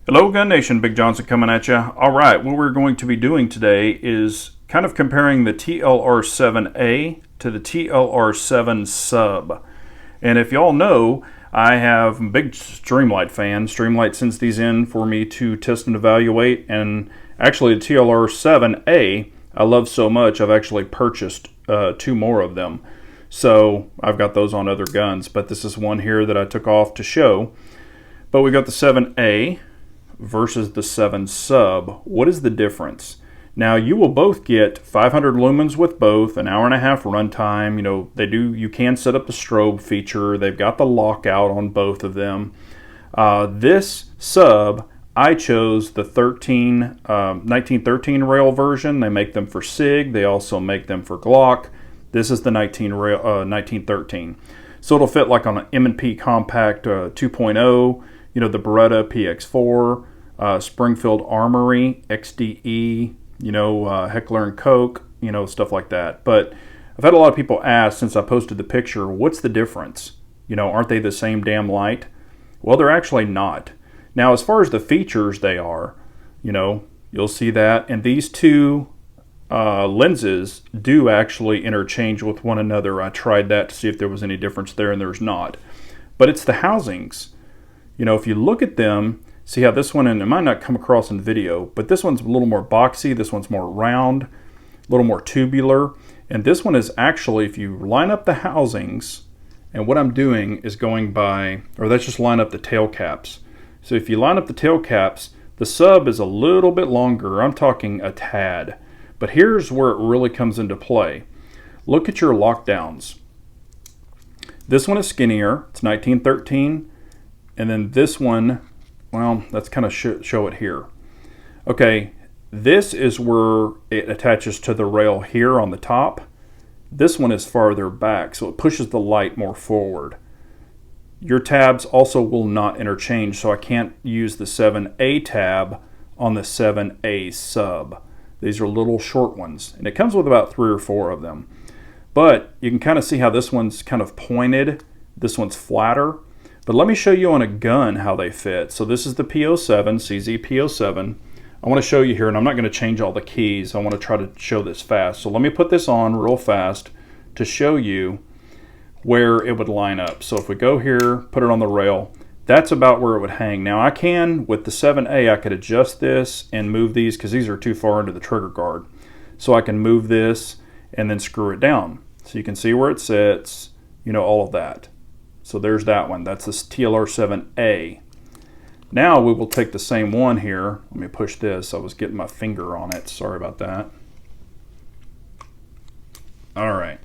Hello Gun Nation, Big Johnson coming at you. Alright, what we're going to be doing today is kind of comparing the TLR-7A to the TLR-7sub. And if y'all know, I have a big Streamlight fan. Streamlight sends these in for me to test and evaluate, and actually the TLR-7A I love so much I've actually purchased two more of them. So I've got those on other guns, but this is one here that I took off to show. But we got the 7A versus the 7sub. What is the difference? Now you will both get 500 lumens with both, an hour and a half runtime. You know, you can set up the strobe feature. They've got the lockout on both of them. This sub, I chose the 1913 rail version. They make them for SIG. They also make them for Glock. This is the 1913. So it'll fit like on an M&P Compact 2.0. You know, the Beretta PX4, Springfield Armory, XDE, you know, Heckler & Koch, you know, stuff like that. But I've had a lot of people ask since I posted the picture, what's the difference? You know, aren't they the same damn light? Well, they're actually not. Now, as far as the features they are, you know, you'll see that. And these two lenses do actually interchange with one another. I tried that to see if there was any difference there, and there's not. But it's the housings. You know, if you look at them, see how this one, and it might not come across in video, but this one's a little more boxy, this one's more round, a little more tubular, and this one is actually, if you line up the housings, and what I'm doing is going by, or let's just line up the tail caps. So if you line up the tail caps, the sub is a little bit longer, I'm talking a tad, but here's where it really comes into play. Look at your lockdowns. This one is skinnier, it's 1913. And then this one, well, let's kind of show it here. Okay, this is where it attaches to the rail here on the top. This one is farther back, so it pushes the light more forward. Your tabs also will not interchange, so I can't use the 7A tab on the 7A sub. These are little short ones, and it comes with about 3 or 4 of them. But you can kind of see how this one's kind of pointed, this one's flatter. But let me show you on a gun how they fit. So this is the P07, CZ P07. I want to show you here, and I'm not going to change all the keys. I want to try to show this fast. So let me put this on real fast to show you where it would line up. So if we go here, put it on the rail, that's about where it would hang. Now I can, with the 7A, I could adjust this and move these because these are too far into the trigger guard. So I can move this and then screw it down. So you can see where it sits, you know, all of that. So there's that one. That's this TLR-7A. Now we will take the same one here. Let me push this. I was getting my finger on it. Sorry about that. All right.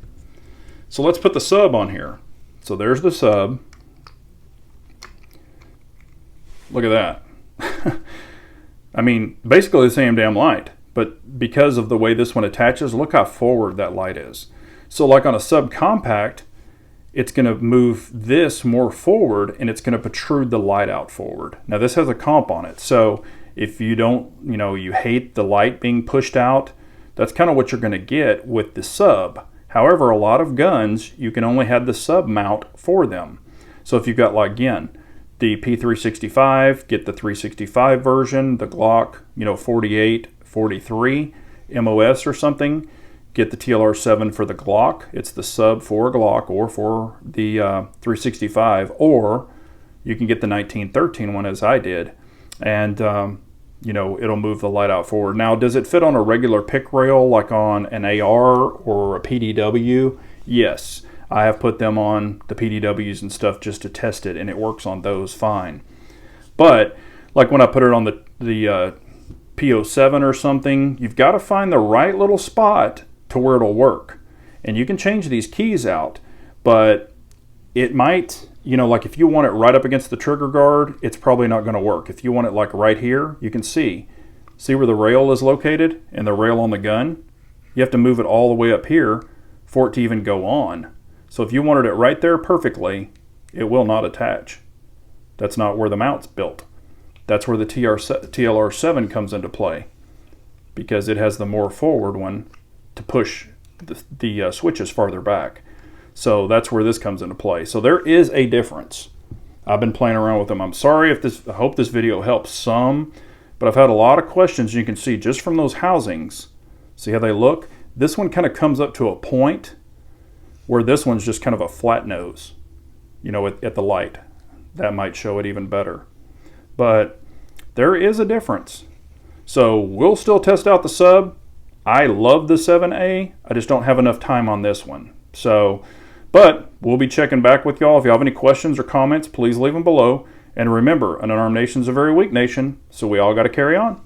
So let's put the sub on here. So there's the sub. Look at that. I mean, basically the same damn light. But because of the way this one attaches, look how forward that light is. So like on a subcompact, it's going to move this more forward, and it's going to protrude the light out forward. Now this has a comp on it, so if you don't, you know, you hate the light being pushed out, that's kind of what you're going to get with the sub. However, a lot of guns, you can only have the sub mount for them. So if you've got, like, again, the P365, get the 365 version, the Glock, you know, 48, 43, MOS or something, get the TLR-7 for the Glock. It's the sub for Glock or for the 365, or you can get the 1913 one as I did, and you know, it'll move the light out forward. Now, does it fit on a regular pick rail like on an AR or a PDW? Yes, I have put them on the PDWs and stuff just to test it, and it works on those fine. But like when I put it on the P07 or something, you've got to find the right little spot to where it'll work. And you can change these keys out, but it might, you know, like if you want it right up against the trigger guard, it's probably not going to work. If you want it like right here, you can see where the rail is located and the rail on the gun. You have to move it all the way up here for it to even go on. So if you wanted it right there perfectly, it will not attach. That's not where the mount's built. That's where the TLR-7 comes into play, because it has the more forward one to push the switches farther back. So that's where this comes into play. So there is a difference. I've been playing around with them. I'm sorry if this, I hope this video helps some, but I've had a lot of questions. You can see just from those housings, see how they look? This one kind of comes up to a point where this one's just kind of a flat nose, you know, at the light. That might show it even better. But there is a difference. So we'll still test out the sub. I love the 7A. I just don't have enough time on this one. So, but we'll be checking back with y'all. If you have any questions or comments, please leave them below. And remember, an unarmed nation's a very weak nation, so we all got to carry on.